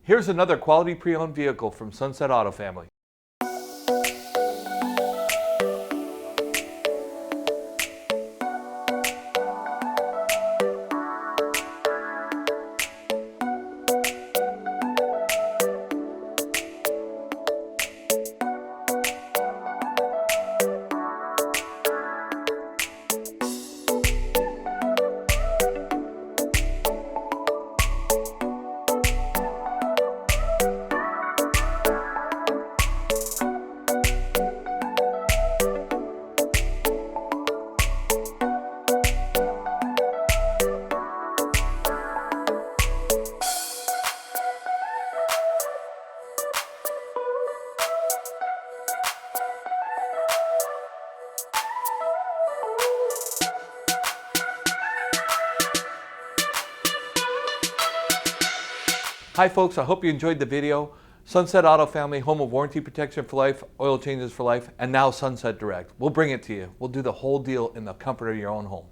Here's another quality pre-owned vehicle from Sunset Auto Family. Hi folks, I hope you enjoyed the video. Sunset Auto Family, home of warranty protection for life, oil changes for life, and now Sunset Direct. We'll bring it to you. We'll do the whole deal in the comfort of your own home.